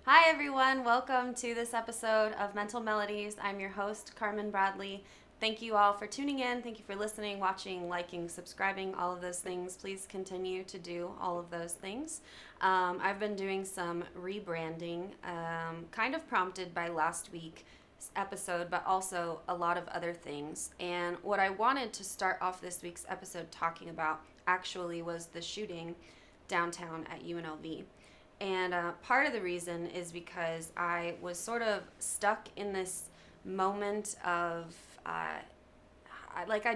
Hi, everyone. Welcome to this episode of Mental Melodies. I'm your host, Carmen Bradley. Thank you all for tuning in. Thank you for listening, watching, liking, subscribing, all of those things. Please continue to do all of those things. I've been doing some rebranding, kind of prompted by last week's episode, but also a lot of other things. And what I wanted to start off this week's episode talking about actually was the shooting downtown at UNLV. And part of the reason is because I was sort of stuck in this moment of, I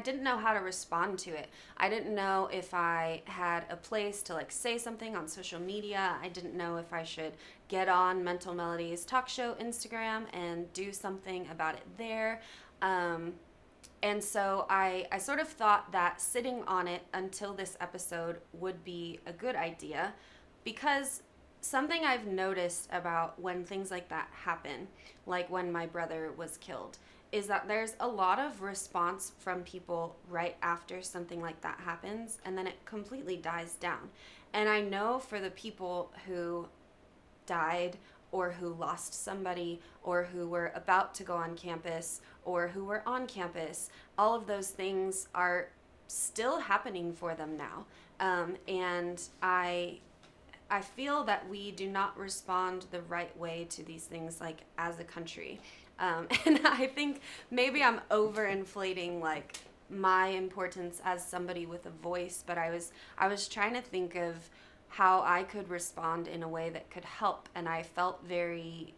didn't know how to respond to it. I didn't know if I had a place to say something on social media. I didn't know if I should get on Mental Melodies talk show Instagram and do something about it there. And so I sort of thought that sitting on it until this episode would be a good idea because something I've noticed about when things like that happen, like when my brother was killed, is that there's a lot of response from people right after something like that happens, and then it completely dies down. And I know for the people who died or who lost somebody or who were about to go on campus or who were on campus, all of those things are still happening for them now. And I feel that we do not respond the right way to these things, as a country. And I think maybe I'm overinflating my importance as somebody with a voice, but I was trying to think of how I could respond in a way that could help, and I felt very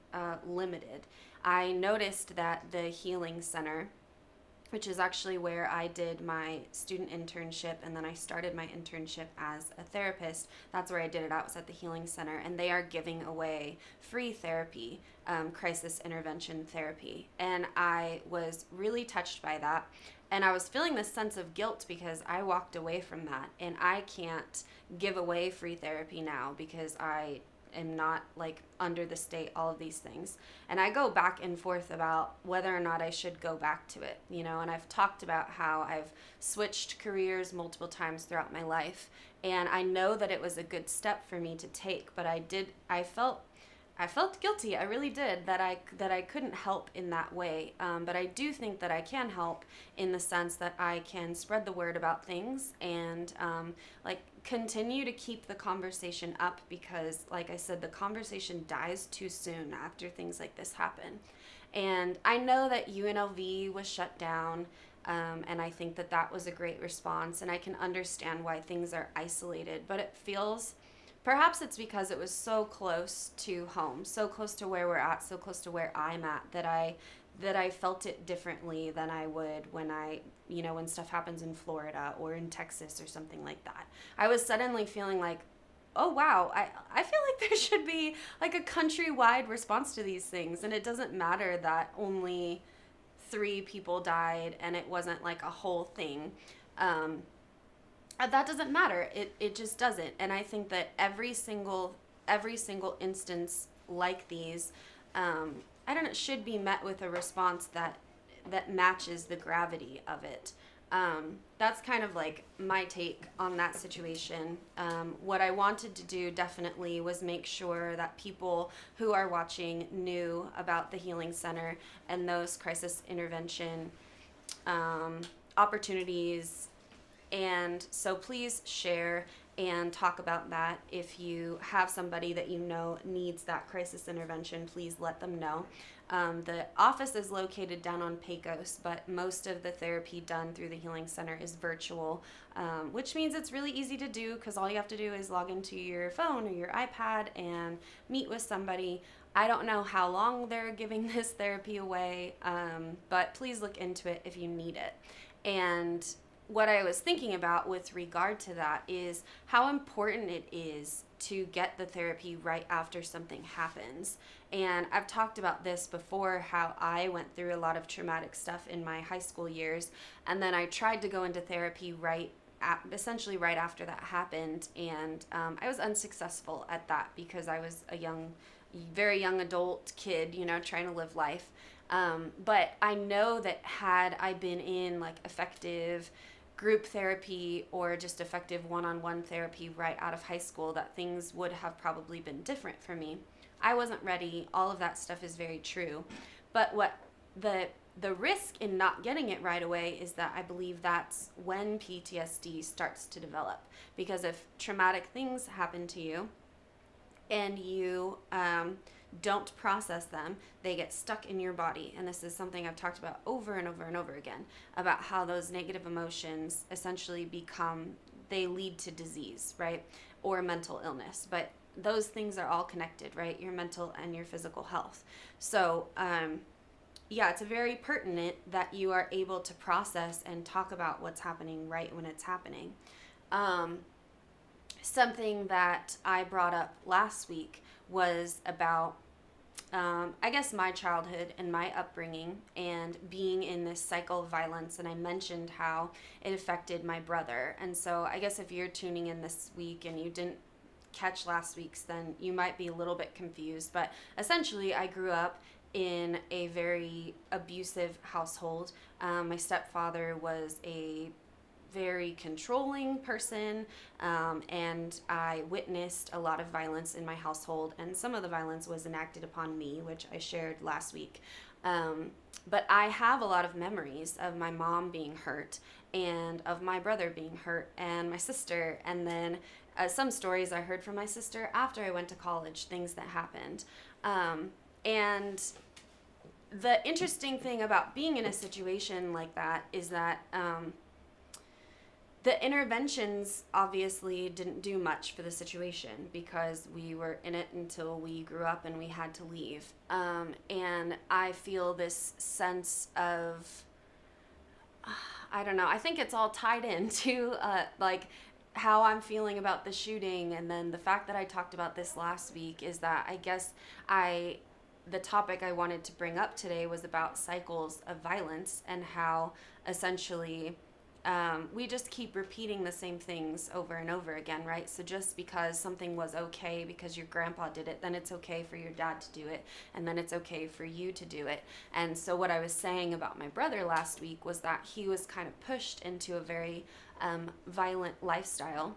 limited. I noticed that the Healing Center, which is actually where I did my student internship, and then I started my internship as a therapist. That's where I did it at, was at the Healing Center, and they are giving away free therapy, crisis intervention therapy. And I was really touched by that. And I was feeling this sense of guilt because I walked away from that, and I can't give away free therapy now because I am not under the state, all of these things. And I go back and forth about whether or not I should go back to it, and I've talked about how I've switched careers multiple times throughout my life, and I know that it was a good step for me to take, but I felt guilty. I really did, that I couldn't help in that way. But I do think that I can help in the sense that I can spread the word about things and continue to keep the conversation up because, like I said, the conversation dies too soon after things like this happen. And I know that UNLV was shut down. And I think that that was a great response, and I can understand why things are isolated, but it feels. Perhaps it's because it was so close to home, so close to where we're at, so close to where I'm at that I felt it differently than I would when stuff happens in Florida or in Texas or something like that. I was suddenly feeling like, oh wow, I feel like there should be a countrywide response to these things, and it doesn't matter that only 3 people died and it wasn't a whole thing. That doesn't matter. It just doesn't. And I think that every single instance like these, I don't know, should be met with a response that matches the gravity of it. That's kind of my take on that situation. What I wanted to do definitely was make sure that people who are watching knew about the Healing Center and those crisis intervention opportunities. And so please share and talk about that. If you have somebody that you know needs that crisis intervention, please let them know. The office is located down on Pecos, but most of the therapy done through the Healing Center is virtual, which means it's really easy to do because all you have to do is log into your phone or your iPad and meet with somebody. I don't know how long they're giving this therapy away, but please look into it if you need it. And what I was thinking about with regard to that is how important it is to get the therapy right after something happens. And I've talked about this before, how I went through a lot of traumatic stuff in my high school years, and then I tried to go into therapy essentially right after that happened, and I was unsuccessful at that because I was a very young adult kid, trying to live life. But I know that had I been in effective group therapy or just effective one-on-one therapy right out of high school, that things would have probably been different for me. I wasn't ready. All of that stuff is very true. But what the risk in not getting it right away is that I believe that's when PTSD starts to develop. Because if traumatic things happen to you and you don't process them, they get stuck in your body. And this is something I've talked about over and over and over again, about how those negative emotions essentially they lead to disease, right? Or mental illness. But those things are all connected, right? Your mental and your physical health. So, it's very pertinent that you are able to process and talk about what's happening right when it's happening. Something that I brought up last week was about, I guess, my childhood and my upbringing and being in this cycle of violence. And I mentioned how it affected my brother. And so I guess if you're tuning in this week and you didn't catch last week's, then you might be a little bit confused. But essentially, I grew up in a very abusive household. My stepfather was a very controlling person, and I witnessed a lot of violence in my household, and some of the violence was enacted upon me, which I shared last week. But I have a lot of memories of my mom being hurt, and of my brother being hurt, and my sister, and then some stories I heard from my sister after I went to college, things that happened. And the interesting thing about being in a situation like that is that the interventions obviously didn't do much for the situation because we were in it until we grew up and we had to leave. And I feel this sense of, I don't know, I think it's all tied into like how I'm feeling about the shooting. And then the fact that I talked about this last week is that I guess the topic I wanted to bring up today was about cycles of violence and how essentially we just keep repeating the same things over and over again, right? So just because something was okay because your grandpa did it, then it's okay for your dad to do it, and then it's okay for you to do it. And so what I was saying about my brother last week was that he was kind of pushed into a very violent lifestyle,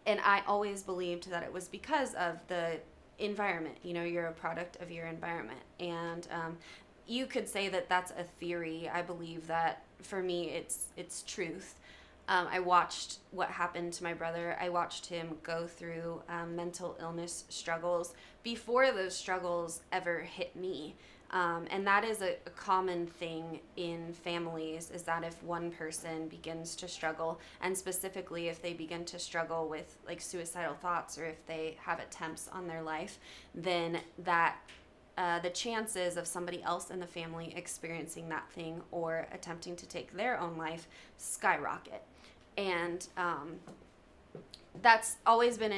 and I always believed that it was because of the environment. You know, you're a product of your environment, and you could say that that's a theory. I believe that for me it's truth. I watched what happened to my brother. I watched him go through mental illness struggles before those struggles ever hit me. And that is a common thing in families, is that if one person begins to struggle, and specifically if they begin to struggle with like suicidal thoughts, or if they have attempts on their life, then that the chances of somebody else in the family experiencing that thing or attempting to take their own life skyrocket. And that's always been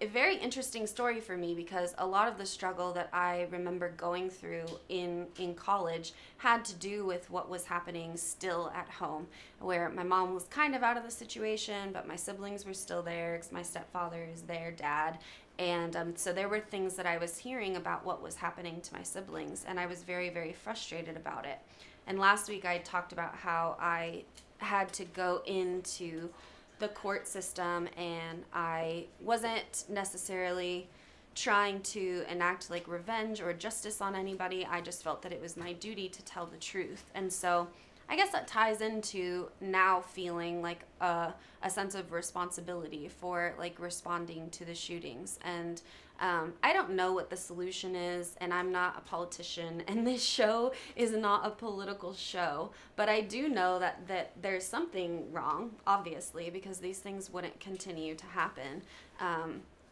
a very interesting story for me, because a lot of the struggle that I remember going through in college had to do with what was happening still at home, where my mom was kind of out of the situation, but my siblings were still there because my stepfather is their dad. And so there were things that I was hearing about what was happening to my siblings, and I was very, very frustrated about it. And last week I talked about how I had to go into the court system, and I wasn't necessarily trying to enact like revenge or justice on anybody. I just felt that it was my duty to tell the truth. And so I guess that ties into now feeling like a sense of responsibility for like responding to the shootings. And I don't know what the solution is, and I'm not a politician, and this show is not a political show, but I do know that there's something wrong, obviously, because these things wouldn't continue to happen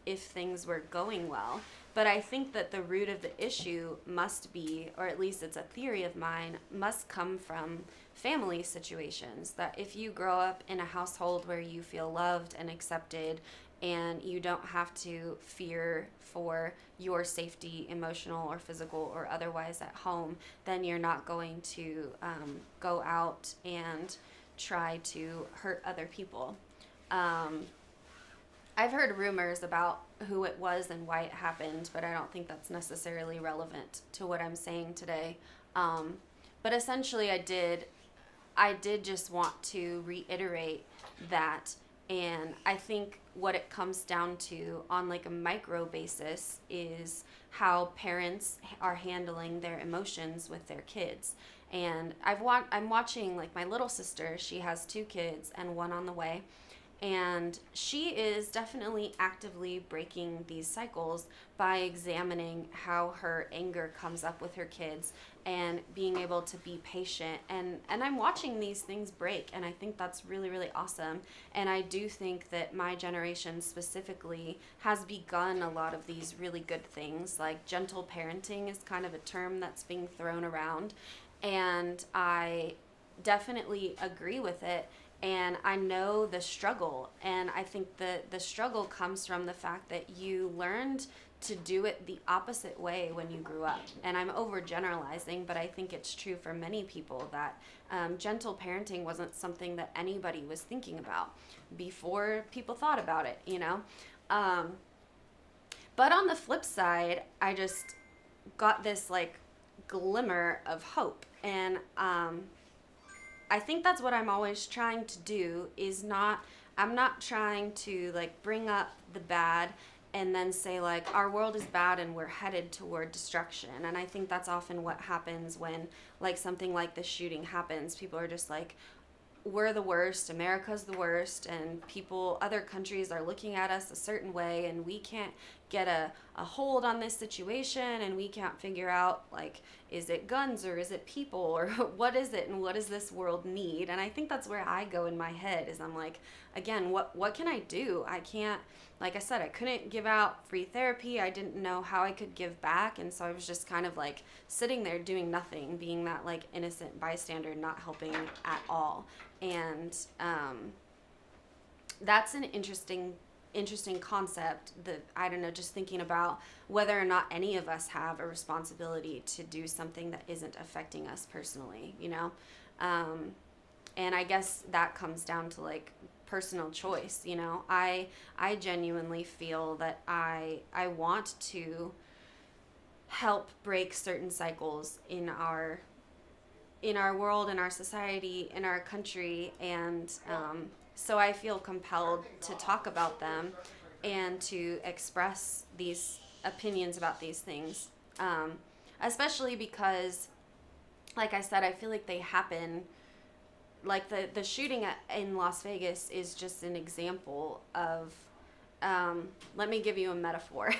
if things were going well. But I think that the root of the issue must be, or at least it's a theory of mine, must come from family situations. That if you grow up in a household where you feel loved and accepted, and you don't have to fear for your safety, emotional or physical or otherwise at home, then you're not going to go out and try to hurt other people. I've heard rumors about who it was and why it happened, but I don't think that's necessarily relevant to what I'm saying today. But essentially I did just want to reiterate that And I think what it comes down to on like a micro basis is how parents are handling their emotions with their kids. And I'm watching like my little sister, she has 2 kids and one on the way, and she is definitely actively breaking these cycles by examining how her anger comes up with her kids and being able to be patient. And I'm watching these things break, and I think that's really, really awesome. And I do think that my generation specifically has begun a lot of these really good things. Like gentle parenting is kind of a term that's being thrown around, and I definitely agree with it. And I know the struggle, and I think the struggle comes from the fact that you learned to do it the opposite way when you grew up. And I'm overgeneralizing, but I think it's true for many people that gentle parenting wasn't something that anybody was thinking about before people thought about it, you know? But on the flip side, I just got this like glimmer of hope. And I think that's what I'm always trying to do is I'm not trying to like bring up the bad and then say like our world is bad and we're headed toward destruction. And I think that's often what happens when like something like this shooting happens. People are just like, we're the worst, America's the worst, and other countries are looking at us a certain way, and we can't get a hold on this situation, and we can't figure out, like, is it guns or is it people, or what is it, and what does this world need? And I think that's where I go in my head, is I'm like, again, what can I do? I can't, like I said, I couldn't give out free therapy. I didn't know how I could give back, and so I was just kind of like sitting there doing nothing, being that like innocent bystander, not helping at all. And that's an interesting concept that, I don't know, just thinking about whether or not any of us have a responsibility to do something that isn't affecting us personally, you know? And I guess that comes down to like personal choice, you know? I genuinely feel that I want to help break certain cycles in our world, in our society, in our country, and so I feel compelled to talk about them and to express these opinions about these things, especially because, like I said, I feel like they happen, like the shooting in Las Vegas is just an example of, let me give you a metaphor.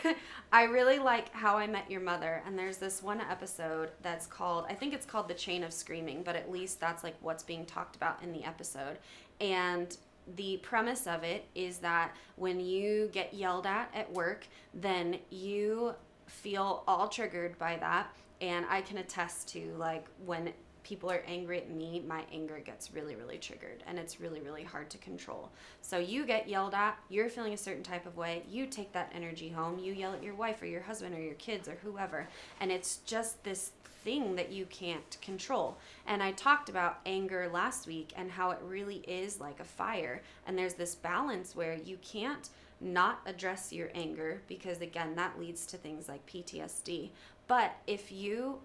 I really like How I Met Your Mother, and there's this one episode that's called, I think it's called The Chain of Screaming, but at least that's like what's being talked about in the episode. And the premise of it is that when you get yelled at work, then you feel all triggered by that. And I can attest to, like, when people are angry at me, my anger gets really, really triggered, and it's really, really hard to control. So you get yelled at, you're feeling a certain type of way, you take that energy home, you yell at your wife or your husband or your kids or whoever, and it's just this thing that you can't control. And I talked about anger last week and how it really is like a fire, and there's this balance where you can't not address your anger, because again, that leads to things like PTSD. But if you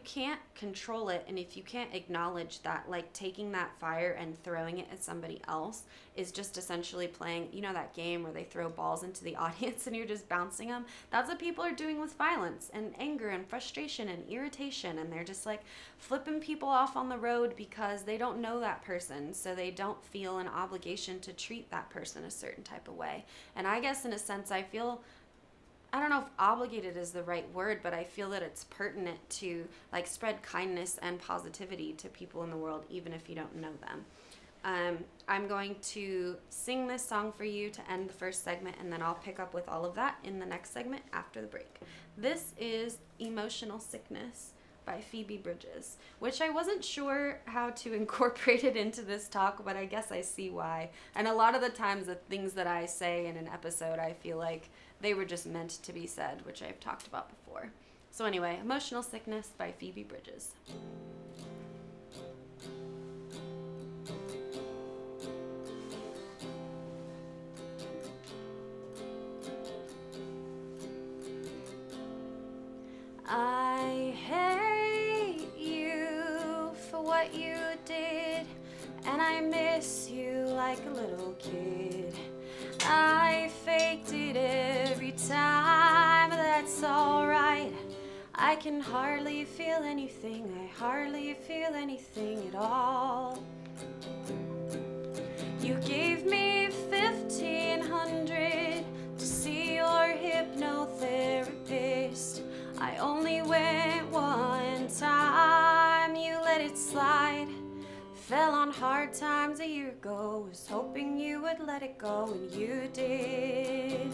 can't control it, and if you can't acknowledge that, like taking that fire and throwing it at somebody else is just essentially playing, you know, that game where they throw balls into the audience and you're just bouncing them. That's what people are doing with violence and anger and frustration and irritation, and they're just like flipping people off on the road because they don't know that person, so they don't feel an obligation to treat that person a certain type of way. And I guess in a sense I don't know if obligated is the right word, but I feel that it's pertinent to like spread kindness and positivity to people in the world, even if you don't know them. I'm going to sing this song for you to end the first segment, and then I'll pick up with all of that in the next segment after the break. This is Emotional Sickness by Phoebe Bridgers, which I wasn't sure how to incorporate it into this talk, but I guess I see why. And a lot of the times the things that I say in an episode, I feel like they were just meant to be said, which I've talked about before. So anyway, Emotional Sickness by Phoebe Bridgers. I hate you for what you did, and I miss you like a little kid. I faked it every time, that's alright. I can hardly feel anything, I hardly feel anything at all. You gave me 1,500 to see your hypnotherapist. I only went one time, you let it slide. Fell on hard times a year ago, was hoping you would let it go, and you did.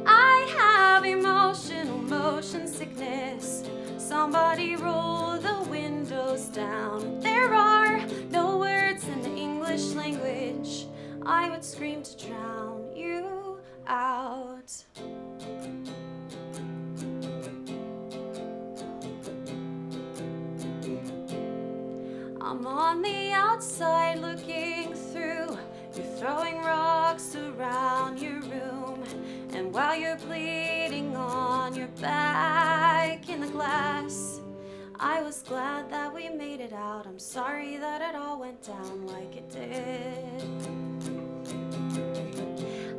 I have emotional motion sickness. Somebody roll the windows down. There are no words in the English language. I would scream to drown you out. I'm on the outside looking through. You're throwing rocks around your room, and while you're bleeding on your back in the glass, I was glad that we made it out. I'm sorry that it all went down like it did.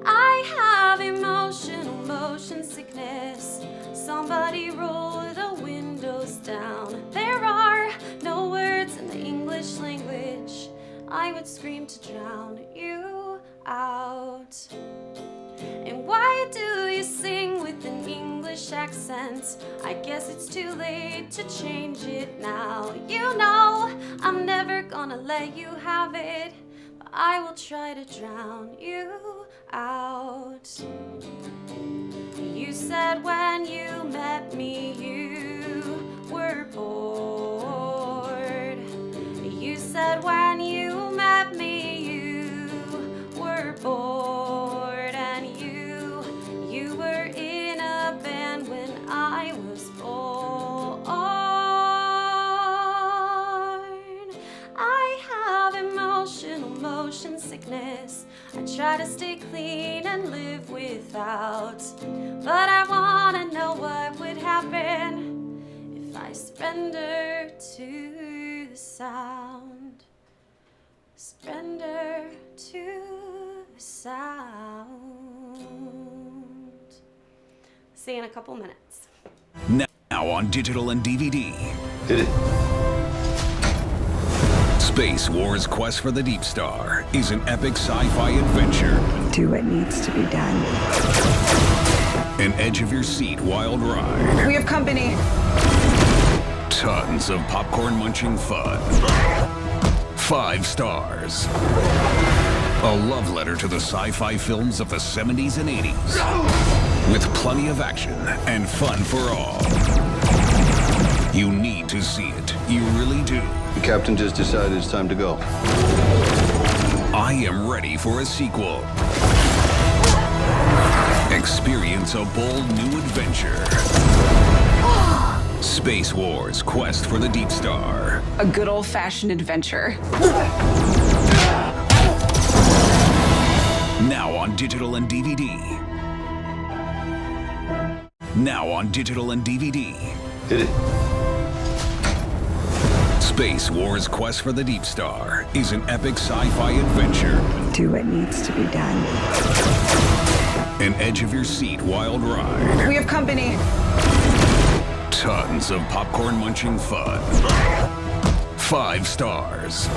I have emotional motion sickness. Somebody roll the windows down. There are no words in the English language. I would scream to drown you out. And why do you sing with an English accent? I guess it's too late to change it now. You know I'm never gonna let you have it, but I will try to drown you out. You said when you met me you were bored. You said when you met me you were bored, and you were in a band when I was born. I have emotional motion sickness. I try to stay clean and live without, but I wanna know what would happen if I surrender to the sound. Surrender to the sound. See you in a couple minutes. Now on digital and DVD. Hit it. Space Wars: Quest for the Deep Star is an epic sci-fi adventure. Do what needs to be done. An edge-of-your-seat wild ride. We have company. Tons of popcorn-munching fun. 5 stars. A love letter to the sci-fi films of the 70s and 80s. With plenty of action and fun for all. You need to see it. You really do. The captain just decided it's time to go. I am ready for a sequel. Experience a bold new adventure. Space Wars: Quest for the Deep Star. A good old-fashioned adventure. Now on digital and DVD. Now on digital and DVD. Hit it. Space Wars: Quest for the Deep Star is an epic sci-fi adventure. Do what needs to be done. An edge-of-your-seat wild ride. We have company. Tons of popcorn-munching fun. 5 stars.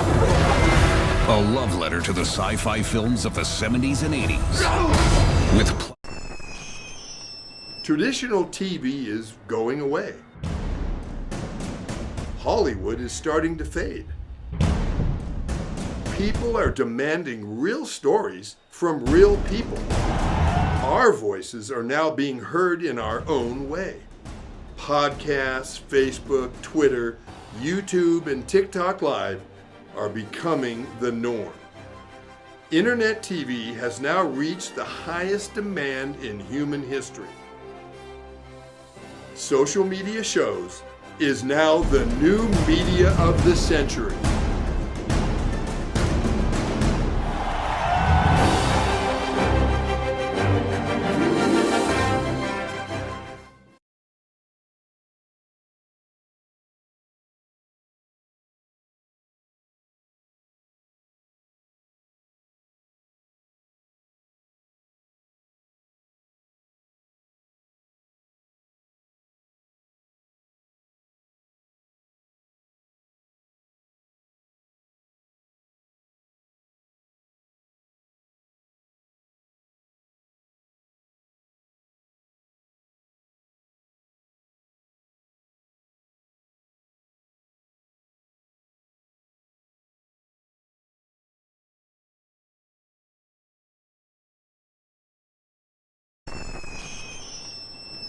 A love letter to the sci-fi films of the 70s and 80s. With Traditional TV is going away. Hollywood is starting to fade. People are demanding real stories from real people. Our voices are now being heard in our own way. Podcasts, Facebook, Twitter, YouTube, and TikTok Live are becoming the norm. Internet TV has now reached the highest demand in human history. Social media shows is now the new media of the century.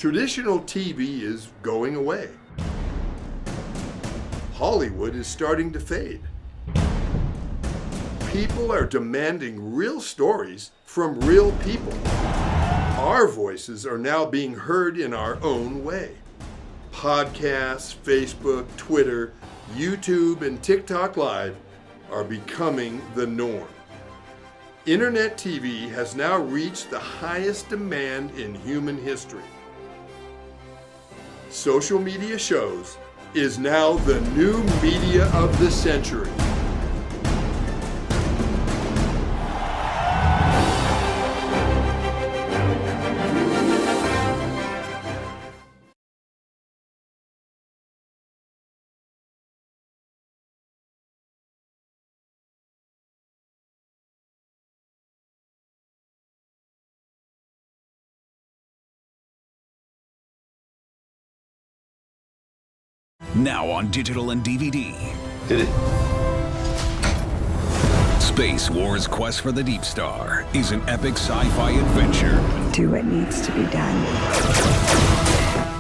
Traditional TV is going away. Hollywood is starting to fade. People are demanding real stories from real people. Our voices are now being heard in our own way. Podcasts, Facebook, Twitter, YouTube, and TikTok Live are becoming the norm. Internet TV has now reached the highest demand in human history. Social media shows is now the new media of the century. Now on digital and DVD. Hit it. Space Wars Quest for the Deep Star is an epic sci-fi adventure. Do what needs to be done.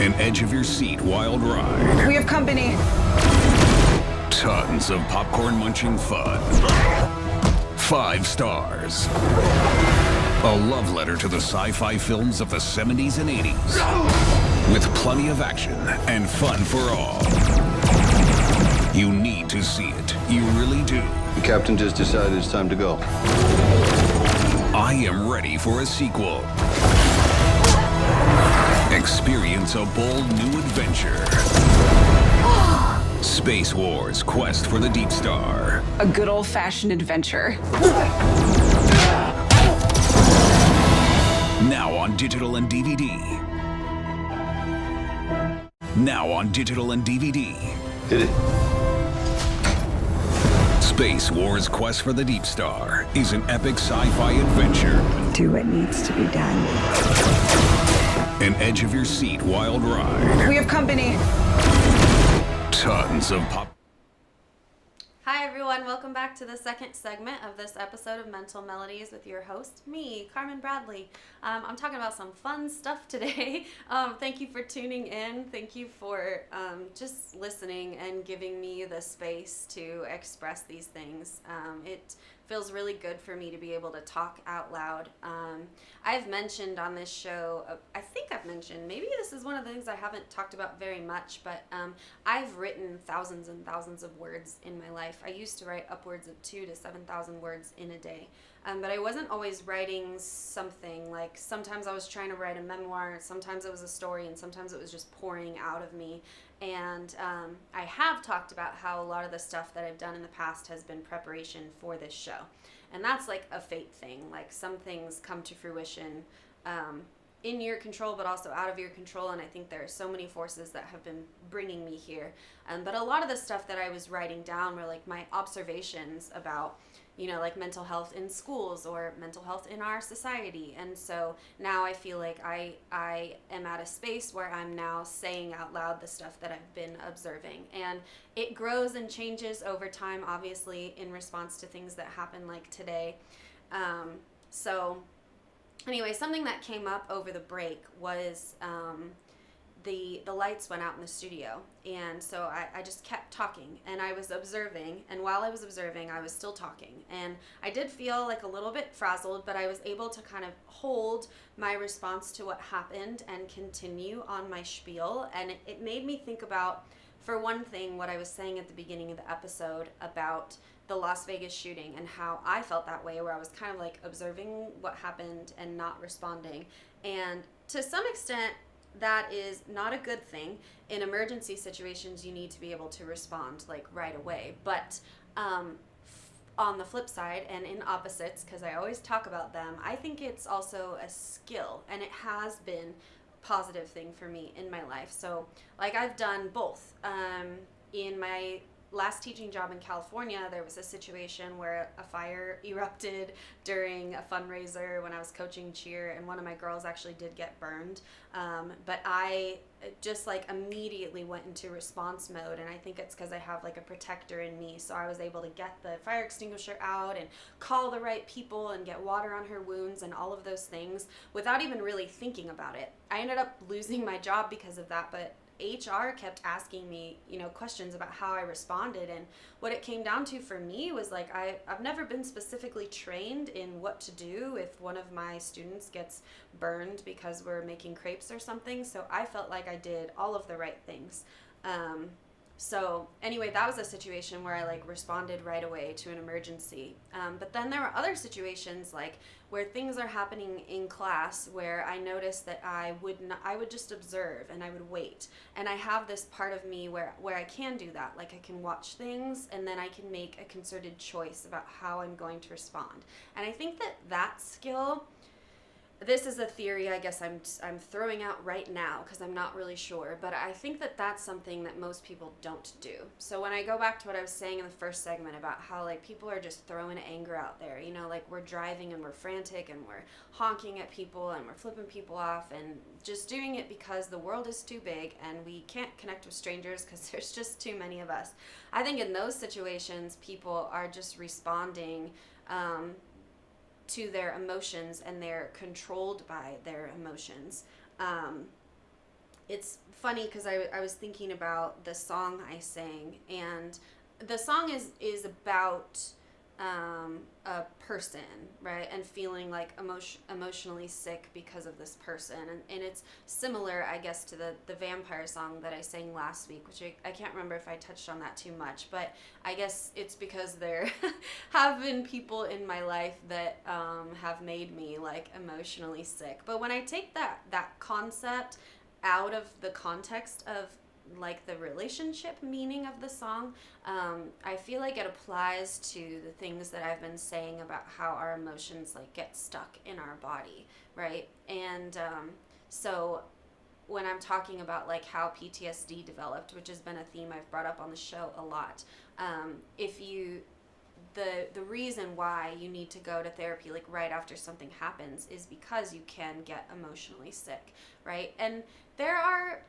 An edge-of-your-seat wild ride. We have company. Tons of popcorn-munching fun. 5 stars. A love letter to the sci-fi films of the 70s and 80s. With plenty of action and fun for all. You need to see it. You really do. The captain just decided it's time to go. I am ready for a sequel. Experience a bold new adventure. Space Wars Quest for the Deep Star. A good old-fashioned adventure. Now on digital and DVD. Now on digital and DVD. Hit it. Space Wars Quest for the Deep Star is an epic sci-fi adventure. Do what needs to be done. An edge-of-your-seat wild ride. We have company. Tons of pop... Hi everyone, welcome back to the second segment of this episode of Mental Melodies with your host, me, Carmen Bradley. I'm talking about some fun stuff today. Thank you for tuning in. Thank you for just listening and giving me the space to express these things. It feels really good for me to be able to talk out loud. I've mentioned on this show, I think I've mentioned, maybe this is one of the things I haven't talked about very much, but I've written thousands and thousands of words in my life. I used to write upwards of 2,000 to 7,000 words in a day. But I wasn't always writing something, like sometimes I was trying to write a memoir, sometimes it was a story, and sometimes it was just pouring out of me. And I have talked about how a lot of the stuff that I've done in the past has been preparation for this show. And that's like a fate thing, like some things come to fruition in your control, but also out of your control. And I think there are so many forces that have been bringing me here. But a lot of the stuff that I was writing down were like my observations about, you know, like mental health in schools or mental health in our society. And so now I feel like I am at a space where I'm now saying out loud the stuff that I've been observing. And it grows and changes over time, obviously, in response to things that happen like today. So anyway, something that came up over the break was the lights went out in the studio, and so I just kept talking, and I was observing, and while I was observing I was still talking, and I did feel like a little bit frazzled, but I was able to kind of hold my response to what happened and continue on my spiel. And it made me think about, for one thing, what I was saying at the beginning of the episode about the Las Vegas shooting and how I felt that way, where I was kind of like observing what happened and not responding. And to some extent, that is not a good thing. In emergency situations, you need to be able to respond like right away. But on the flip side, and in opposites, because I always talk about them, I think it's also a skill, and it has been a positive thing for me in my life. So like I've done both. In my last teaching job in California, there was a situation where a fire erupted during a fundraiser when I was coaching cheer, and one of my girls actually did get burned. But I just like immediately went into response mode, and I think it's because I have like a protector in me, so I was able to get the fire extinguisher out and call the right people and get water on her wounds and all of those things without even really thinking about it. I ended up losing my job because of that, but HR kept asking me, questions about how I responded, and what it came down to for me was like I've never been specifically trained in what to do if one of my students gets burned because we're making crepes or something, so I felt like I did all of the right things. So anyway, that was a situation where I like responded right away to an emergency. But then there were other situations like where things are happening in class where I noticed that I would just observe and I would wait. And I have this part of me where I can do that. Like I can watch things and then I can make a concerted choice about how I'm going to respond. And I think that skill, this is a theory I guess I'm throwing out right now because I'm not really sure, but I think that that's something that most people don't do. So when I go back to what I was saying in the first segment about how like people are just throwing anger out there, like we're driving and we're frantic and we're honking at people and we're flipping people off and just doing it because the world is too big and we can't connect with strangers because there's just too many of us. I think in those situations people are just responding to their emotions, and they're controlled by their emotions. It's funny because I was thinking about the song I sang, and the song is about a person, right, and feeling like emotionally sick because of this person, and it's similar, I guess, to the vampire song that I sang last week, which I can't remember if I touched on that too much, but I guess it's because there have been people in my life that have made me like emotionally sick. But when I take that concept out of the context of like the relationship meaning of the song, I feel like it applies to the things that I've been saying about how our emotions like get stuck in our body, right? And so when I'm talking about like how PTSD developed, which has been a theme I've brought up on the show a lot, the reason why you need to go to therapy like right after something happens is because you can get emotionally sick, right? And there are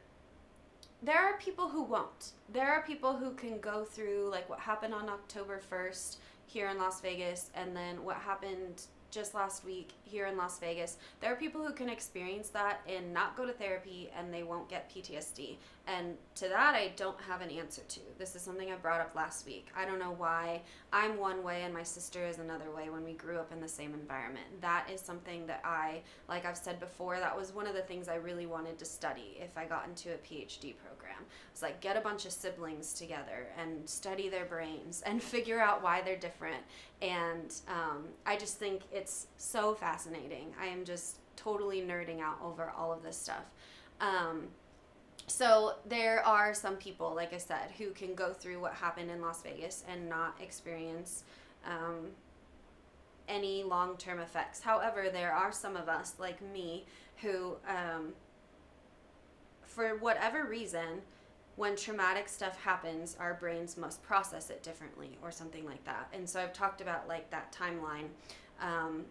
people who won't. There are people who can go through like what happened on October 1st here in Las Vegas, and then what happened just last week here in Las Vegas. There are people who can experience that and not go to therapy and they won't get PTSD. And to that, I don't have an answer to. This is something I brought up last week. I don't know why I'm one way and my sister is another way when we grew up in the same environment. That is something that like I've said before, that was one of the things I really wanted to study if I got into a PhD program. It's like get a bunch of siblings together and study their brains and figure out why they're different. And I just think it's so fascinating. I am just totally nerding out over all of this stuff. So there are some people, like I said, who can go through what happened in Las Vegas and not experience any long-term effects. However, there are some of us, like me, who, for whatever reason, when traumatic stuff happens, our brains must process it differently or something like that. And so I've talked about like that timeline.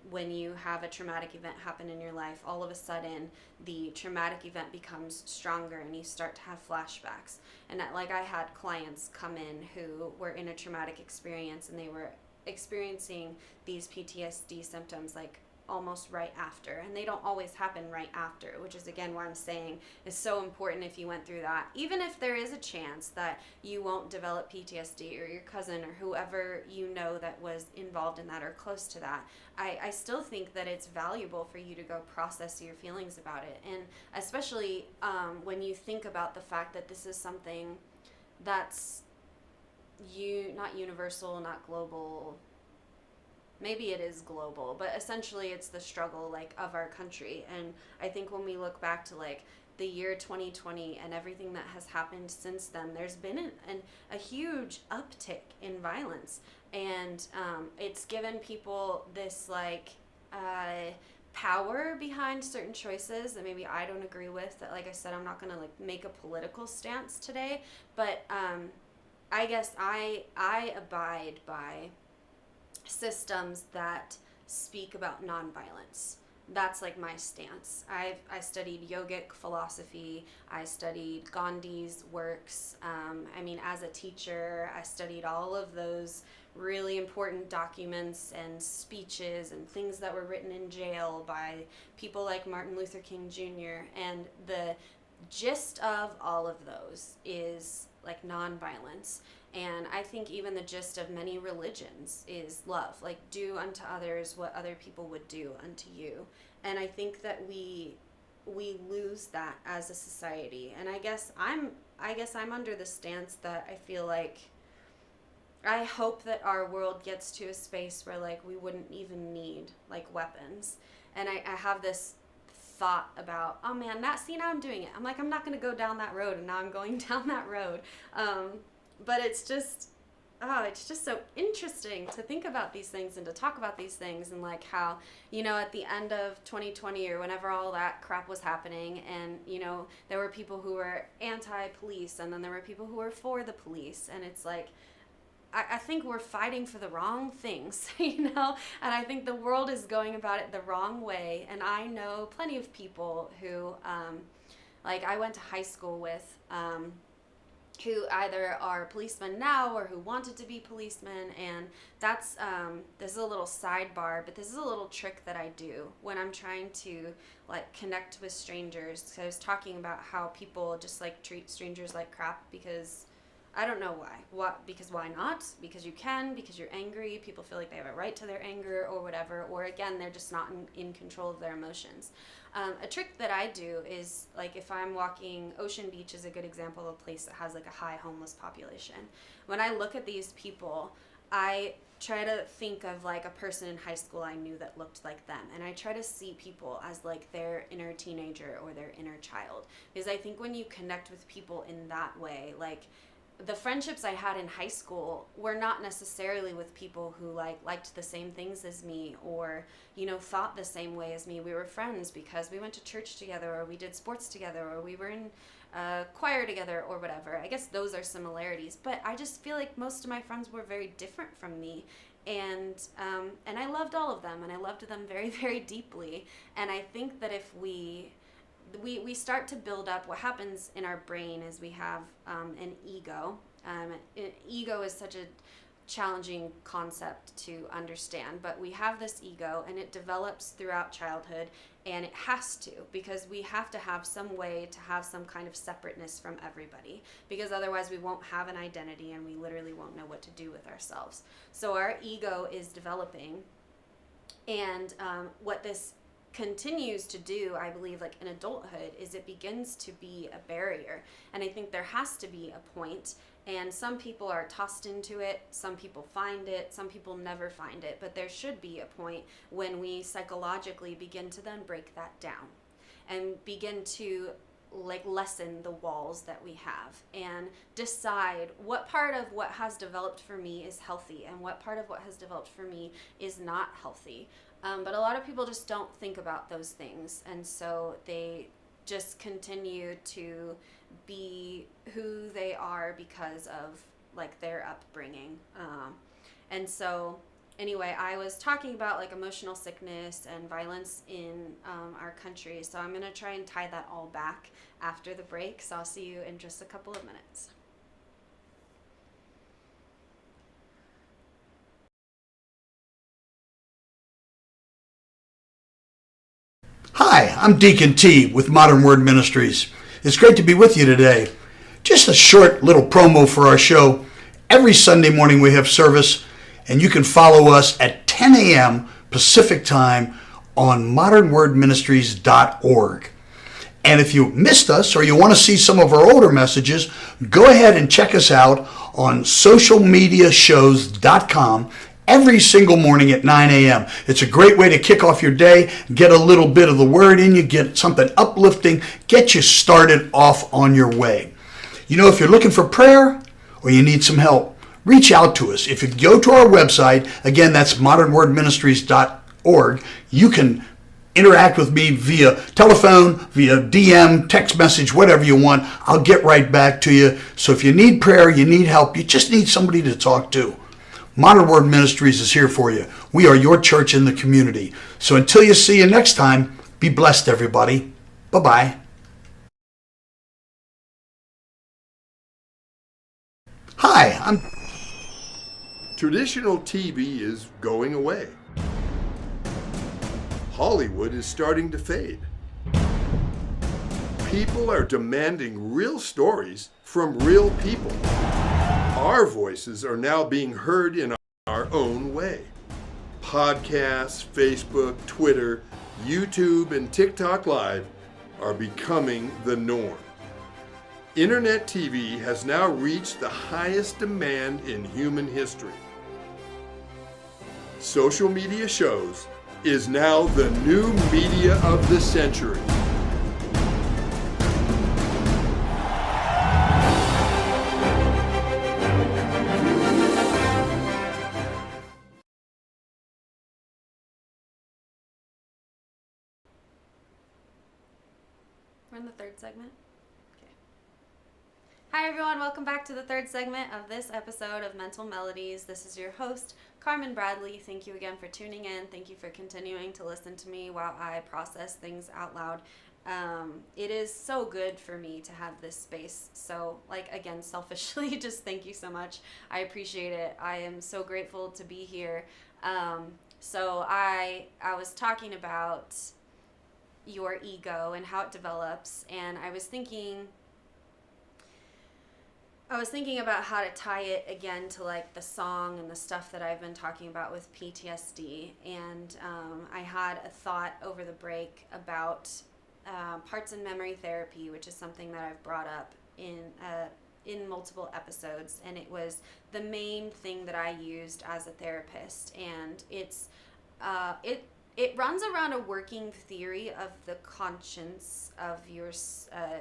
When you have a traumatic event happen in your life, all of a sudden the traumatic event becomes stronger and you start to have flashbacks. And like I had clients come in who were in a traumatic experience and they were experiencing these PTSD symptoms like almost right after, and they don't always happen right after, which is again why I'm saying is so important if you went through that. Even if there is a chance that you won't develop PTSD, or your cousin or whoever you know that was involved in that or close to that, I still think that it's valuable for you to go process your feelings about it. And especially when you think about the fact that this is something that's not universal, not global. Maybe it is global, but essentially it's the struggle like of our country. And I think when we look back to like the year 2020 and everything that has happened since then, there's been a huge uptick in violence, and it's given people this like power behind certain choices that maybe I don't agree with. That, like I said, I'm not gonna like make a political stance today, but I guess I abide by systems that speak about nonviolence. That's like my stance. I studied yogic philosophy. I studied Gandhi's works. I mean, as a teacher, I studied all of those really important documents and speeches and things that were written in jail by people like Martin Luther King Jr. And the gist of all of those is like nonviolence. And I think even the gist of many religions is love. Like, do unto others what other people would do unto you. And I think that we lose that as a society. And I guess I'm under the stance that I feel like I hope that our world gets to a space where like we wouldn't even need like weapons. And I have this thought about, oh man, now I'm doing it. I'm like, I'm not going to go down that road, and now I'm going down that road. But it's just so interesting to think about these things and to talk about these things, and like how, you know, at the end of 2020 or whenever all that crap was happening, and, you know, there were people who were anti-police, and then there were people who were for the police, and it's like, I think we're fighting for the wrong things, you know, and I think the world is going about it the wrong way. And I know plenty of people who, like I went to high school with, who either are policemen now or who wanted to be policemen. And that's, this is a little sidebar, but this is a little trick that I do when I'm trying to like connect with strangers. So I was talking about how people just like treat strangers like crap because I don't know why. What? Because why not? Because you can, because you're angry, people feel like they have a right to their anger or whatever, or again, they're just not in control of their emotions. A trick that I do is, like, if I'm walking, Ocean Beach is a good example of a place that has like a high homeless population. When I look at these people, I try to think of like a person in high school I knew that looked like them, and I try to see people as like their inner teenager or their inner child, because I think when you connect with people in that way, like, the friendships I had in high school were not necessarily with people who liked the same things as me, or, you know, thought the same way as me. We were friends because we went to church together, or we did sports together, or we were in choir together, or whatever. I guess those are similarities, but I just feel like most of my friends were very different from me. And I loved all of them, and I loved them very, very deeply. And I think that if we start to build up, what happens in our brain is we have an ego. Ego is such a challenging concept to understand, but we have this ego, and it develops throughout childhood, and it has to, because we have to have some way to have some kind of separateness from everybody, because otherwise we won't have an identity, and we literally won't know what to do with ourselves. So our ego is developing, and what this continues to do, I believe, like in adulthood, is it begins to be a barrier. And I think there has to be a point, and some people are tossed into it, some people find it, some people never find it, but there should be a point when we psychologically begin to then break that down and begin to like lessen the walls that we have, and decide what part of what has developed for me is healthy and what part of what has developed for me is not healthy. But a lot of people just don't think about those things, and so they just continue to be who they are because of like their upbringing. And so anyway, I was talking about like emotional sickness and violence in our country, so I'm going to try and tie that all back after the break, so I'll see you in just a couple of minutes. Hi, I'm Deacon T with Modern Word Ministries. It's great to be with you today. Just a short little promo for our show. Every Sunday morning we have service, and you can follow us at 10 a.m. Pacific Time on modernwordministries.org. And if you missed us or you want to see some of our older messages, go ahead and check us out on socialmediashows.com every single morning at 9 a.m. It's a great way to kick off your day, get a little bit of the word in you, get something uplifting, get you started off on your way. You know, if you're looking for prayer or you need some help, reach out to us. If you go to our website, again, that's modernwordministries.org, you can interact with me via telephone, via DM, text message, whatever you want. I'll get right back to you. So if you need prayer, you need help, you just need somebody to talk to, Modern Word Ministries is here for you. We are your church in the community. So until you see you next time, be blessed, everybody. Bye-bye. Hi, I'm... Traditional TV is going away. Hollywood is starting to fade. People are demanding real stories from real people. Our voices are now being heard in our own way. Podcasts, Facebook, Twitter, YouTube, and TikTok Live are becoming the norm. Internet TV has now reached the highest demand in human history. Social media shows is now the new media of the century. We're in the third segment. Okay. Hi everyone, welcome back to the third segment of this episode of Mental Melodies. This is your host, Carmen Bradley. Thank you again for tuning in. Thank you for continuing to listen to me while I process things out loud. It is so good for me to have this space. So, again, selfishly, just thank you so much. I appreciate it. I am so grateful to be here. So I was talking about your ego and how it develops, and I was thinking about how to tie it again to the song and the stuff that I've been talking about with PTSD. And I had a thought over the break about parts and memory therapy, which is something that I've brought up in multiple episodes, and it was the main thing that I used as a therapist. And it runs around a working theory of the conscience, of your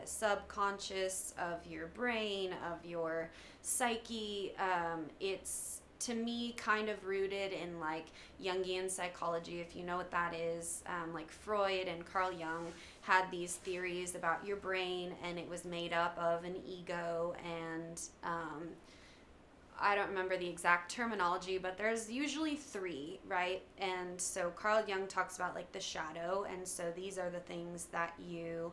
subconscious, of your brain, of your psyche. It's, to me, kind of rooted in Jungian psychology, if you know what that is. Freud and Carl Jung had these theories about your brain, and it was made up of an ego, and I don't remember the exact terminology, but there's usually three, right? And so Carl Jung talks about the shadow, and so these are the things that you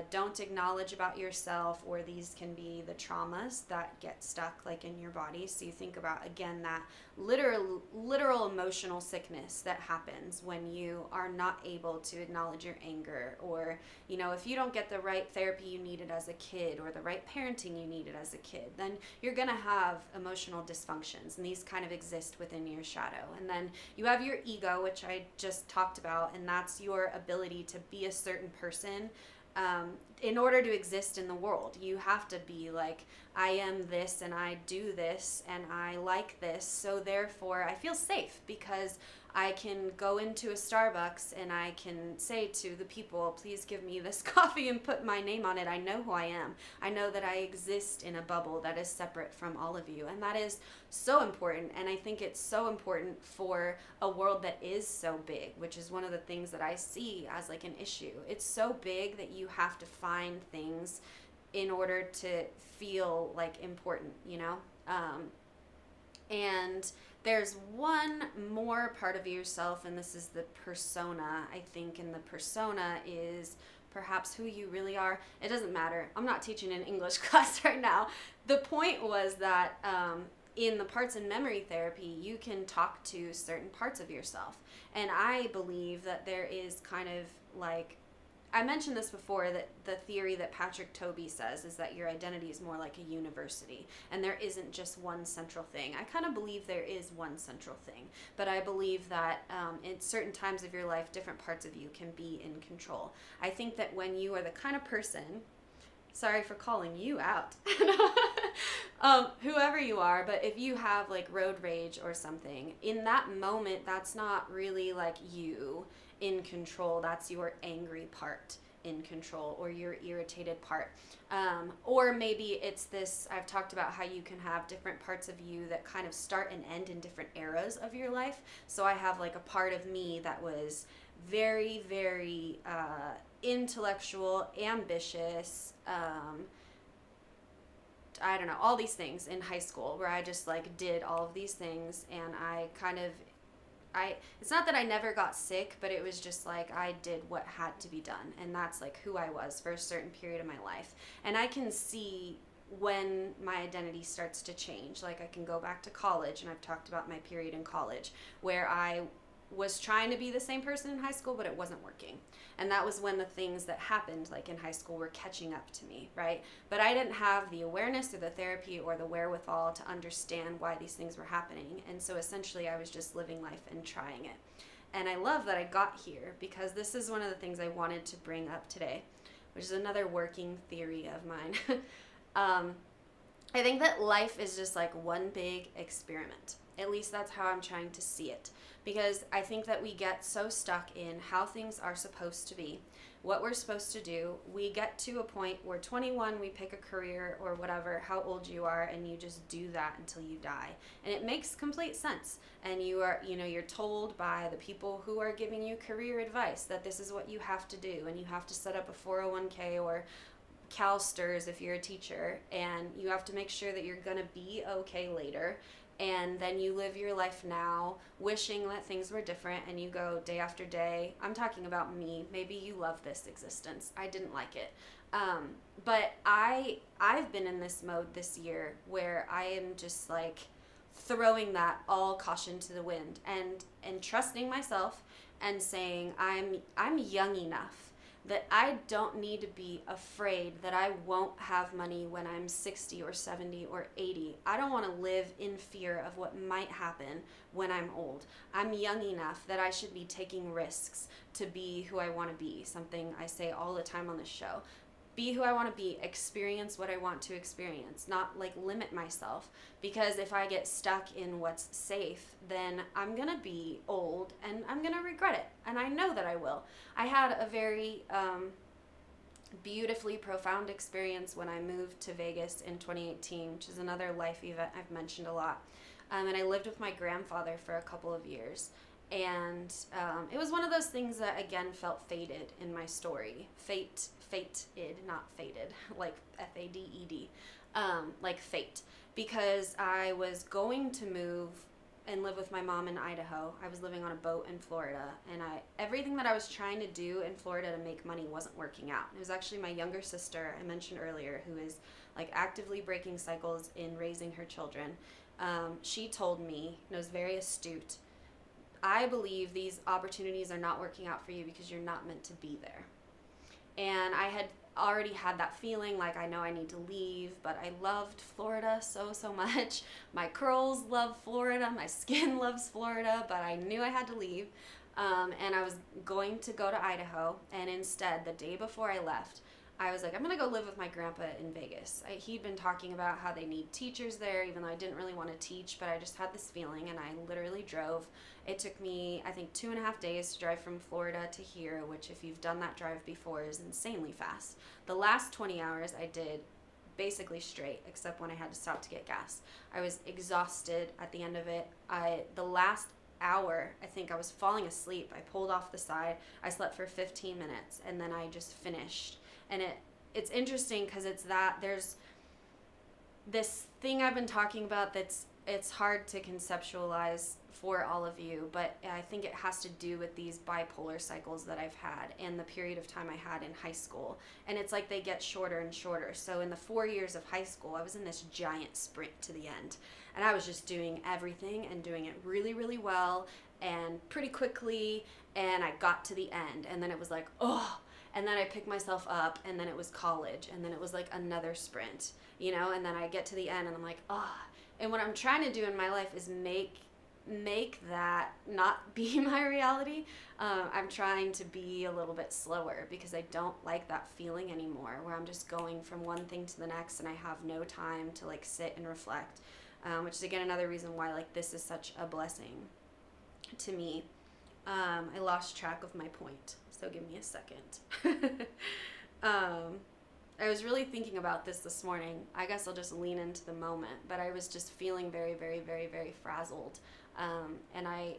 don't acknowledge about yourself, or these can be the traumas that get stuck in your body. So you think about, again, that literal emotional sickness that happens when you are not able to acknowledge your anger, or if you don't get the right therapy you needed as a kid, or the right parenting you needed as a kid, then you're gonna have emotional dysfunctions, and these kind of exist within your shadow. And then you have your ego, which I just talked about, and that's your ability to be a certain person. In order to exist in the world, you have to be I am this, and I do this, and I like this, so therefore I feel safe because I can go into a Starbucks and I can say to the people, please give me this coffee and put my name on it. I know who I am. I know that I exist in a bubble that is separate from all of you. And that is so important. And I think it's so important for a world that is so big, which is one of the things that I see as an issue. It's so big that you have to find things in order to feel important, and there's one more part of yourself, and this is the persona, I think, and the persona is perhaps who you really are. It doesn't matter. I'm not teaching an English class right now. The point was that in the parts and memory therapy, you can talk to certain parts of yourself. And I believe that there is kind of I mentioned this before, that the theory that Patrick Toby says is that your identity is more like a university, and there isn't just one central thing. I kind of believe there is one central thing, but I believe that in certain times of your life, different parts of you can be in control. I think that when you are the kind of person, sorry for calling you out, whoever you are, but if you have road rage or something, in that moment, that's not really you in control. That's your angry part in control, or your irritated part. Or maybe it's this, I've talked about how you can have different parts of you that kind of start and end in different eras of your life. So I have a part of me that was very, very intellectual, ambitious, I don't know, all these things in high school where I just like did all of these things, and it's not that I never got sick, but it was just like I did what had to be done, and that's like who I was for a certain period of my life. And I can see when my identity starts to change. Like I can go back to college, and I've talked about my period in college where I was trying to be the same person in high school, but it wasn't working. And that was when the things that happened like in high school were catching up to me, right? But I didn't have the awareness or the therapy or the wherewithal to understand why these things were happening. And so essentially I was just living life and trying it. And I love that I got here, because this is one of the things I wanted to bring up today, which is another working theory of mine. I think that life is just like one big experiment. At least that's how I'm trying to see it. Because I think that we get so stuck in how things are supposed to be, what we're supposed to do. We get to a point where 21, we pick a career or whatever, how old you are, and you just do that until you die. And it makes complete sense. And you're told by the people who are giving you career advice that this is what you have to do, and you have to set up a 401k or CalSTRS if you're a teacher, and you have to make sure that you're gonna be okay later. And then you live your life now wishing that things were different, and you go day after day. I'm talking about me. Maybe you love this existence. I didn't like it. But I've been in this mode this year where I am just like throwing that all caution to the wind and trusting myself and saying I'm young enough that I don't need to be afraid that I won't have money when I'm 60 or 70 or 80. I don't want to live in fear of what might happen when I'm old. I'm young enough that I should be taking risks to be who I want to be, something I say all the time on this show. Be who I want to be, experience what I want to experience, not like limit myself, because if I get stuck in what's safe, then I'm going to be old and I'm going to regret it. And I know that I will. I had a very beautifully profound experience when I moved to Vegas in 2018, which is another life event I've mentioned a lot. And I lived with my grandfather for a couple of years. And it was one of those things that, again, felt fated in my story. Fated, not faded, like F-A-D-E-D, like fate. Because I was going to move and live with my mom in Idaho. I was living on a boat in Florida, and everything that I was trying to do in Florida to make money wasn't working out. It was actually my younger sister, I mentioned earlier, who is like actively breaking cycles in raising her children. She told me, and it was very astute, I believe these opportunities are not working out for you because you're not meant to be there. And I had already had that feeling like I know I need to leave, but I loved Florida so much. My curls love Florida, my skin loves Florida, but I knew I had to leave. And I was going to go to Idaho, and instead, the day before I left, I was like, I'm going to go live with my grandpa in Vegas. He'd been talking about how they need teachers there, even though I didn't really want to teach, but I just had this feeling, and I literally drove. It took me, I think, 2.5 days to drive from Florida to here, which if you've done that drive before is insanely fast. The last 20 hours I did basically straight, except when I had to stop to get gas. I was exhausted at the end of it. The last hour, I think I was falling asleep. I pulled off the side. I slept for 15 minutes, and then I just finished. And it's interesting because there's this thing I've been talking about it's hard to conceptualize for all of you, but I think it has to do with these bipolar cycles that I've had and the period of time I had in high school. And it's like they get shorter and shorter. So in the 4 years of high school, I was in this giant sprint to the end. And I was just doing everything and doing it really, really well and pretty quickly. And I got to the end, and then it was like, oh. And then I picked myself up, and then it was college, and then it was like another sprint, and then I get to the end, and I'm like, oh. And what I'm trying to do in my life is make that not be my reality. I'm trying to be a little bit slower because I don't like that feeling anymore where I'm just going from one thing to the next, and I have no time to like sit and reflect, which is again another reason why like this is such a blessing to me. I lost track of my point, so give me a second. I was really thinking about this morning. I guess I'll just lean into the moment, but I was just feeling very, very, very, very frazzled. And I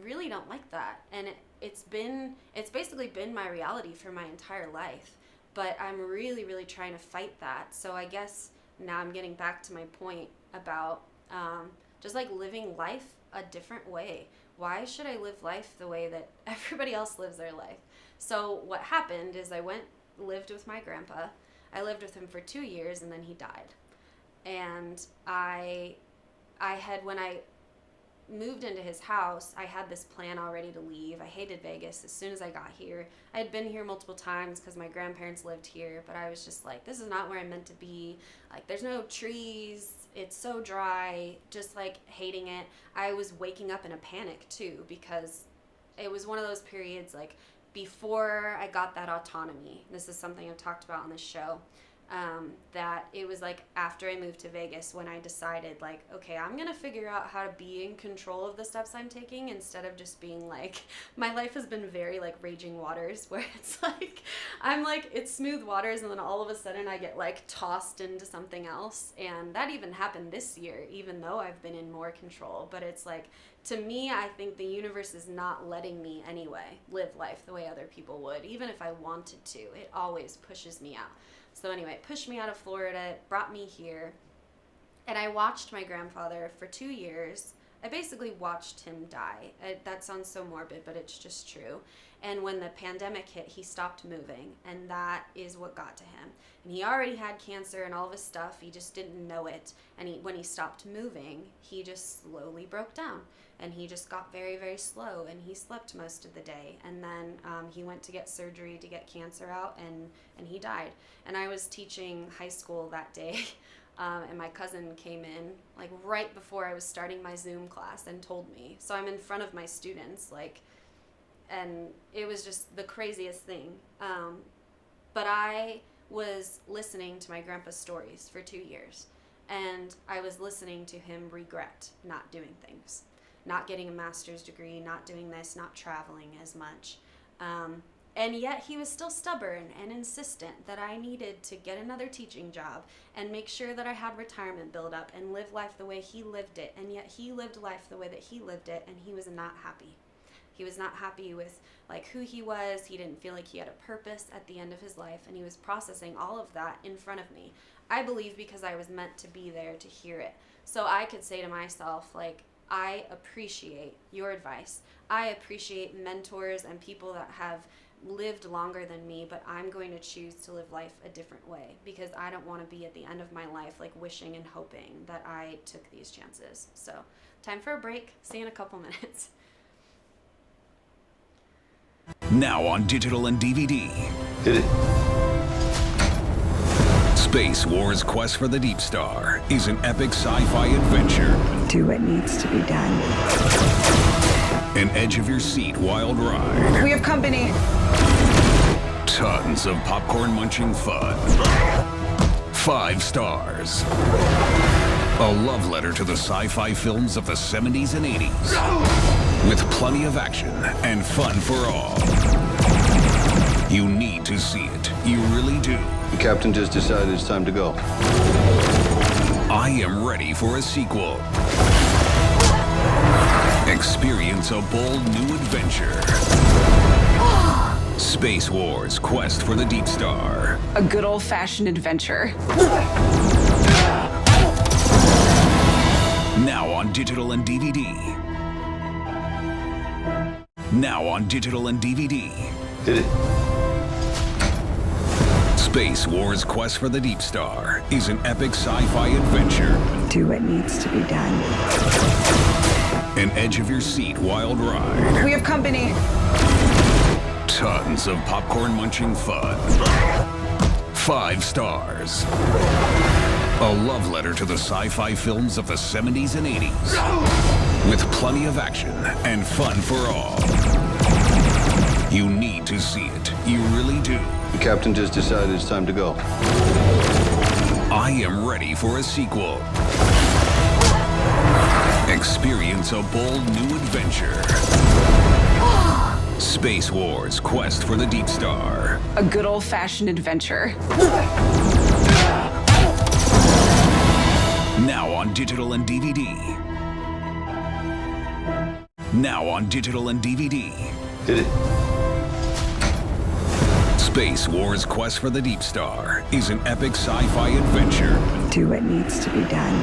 really don't like that. And it's basically been my reality for my entire life, but I'm really, really trying to fight that. So I guess now I'm getting back to my point about just like living life a different way. Why should I live life the way that everybody else lives their life? So what happened is I lived with my grandpa. I lived with him for 2 years, and then he died. And I had, when I moved into his house, I had this plan already to leave. I hated Vegas as soon as I got here. I had been here multiple times because my grandparents lived here, but I was just like, this is not where I'm meant to be. Like, there's no trees. It's so dry. Just like hating it. I was waking up in a panic too, because it was one of those periods like before I got that autonomy. This is something I've talked about on this show. That it was like after I moved to Vegas when I decided like, okay, I'm gonna figure out how to be in control of the steps I'm taking instead of just being like, my life has been very like raging waters where it's like, I'm like, it's smooth waters and then all of a sudden I get like tossed into something else. And that even happened this year, even though I've been in more control. But it's like, to me, I think the universe is not letting me anyway live life the way other people would. Even if I wanted to, it always pushes me out. So anyway, it pushed me out of Florida, it brought me here, and I watched my grandfather for 2 years. I basically watched him die. That sounds so morbid, but it's just true. And when the pandemic hit, he stopped moving, and that is what got to him. And he already had cancer and all of his stuff, he just didn't know it. And when he stopped moving, he just slowly broke down. And he just got very, very slow, and he slept most of the day. And then he went to get surgery to get cancer out, and he died. And I was teaching high school that day, and my cousin came in, like, right before I was starting my Zoom class and told me. So I'm in front of my students, like, and it was just the craziest thing. But I was listening to my grandpa's stories for 2 years, and I was listening to him regret not doing things. Not getting a master's degree, not doing this, not traveling as much. And yet he was still stubborn and insistent that I needed to get another teaching job and make sure that I had retirement build up and live life the way he lived it. And yet he lived life the way that he lived it, and he was not happy. He was not happy with like who he was. He didn't feel like he had a purpose at the end of his life, and he was processing all of that in front of me. I believe because I was meant to be there to hear it. So I could say to myself, like, I appreciate your advice. I appreciate mentors and people that have lived longer than me, but I'm going to choose to live life a different way because I don't want to be at the end of my life like wishing and hoping that I took these chances. So, time for a break. See you in a couple minutes. Now on digital and DVD. Hit it. Space Wars Quest for the Deep Star is an epic sci-fi adventure. Do what needs to be done. An edge-of-your-seat wild ride. We have company. Tons of popcorn-munching fun. 5 stars. A love letter to the sci-fi films of the 70s and 80s. With plenty of action and fun for all. You need to see it. You really do. The captain just decided it's time to go. I am ready for a sequel. Experience a bold new adventure. Space Wars Quest for the Deep Star. A good old-fashioned adventure. Now on digital and DVD. Now on digital and DVD. Hit it. Space Wars Quest for the Deep Star is an epic sci-fi adventure. Do what needs to be done. An edge-of-your-seat wild ride. We have company. Tons of popcorn-munching fun. 5 stars. A love letter to the sci-fi films of the 70s and 80s. With plenty of action and fun for all. You need to see it. You really do. The captain just decided it's time to go. I am ready for a sequel. Experience a bold new adventure. Space Wars Quest for the Deep Star. A good old-fashioned adventure. Now on digital and DVD. Now on digital and DVD. Hit it. Space Wars: Quest for the Deep Star is an epic sci-fi adventure. Do what needs to be done.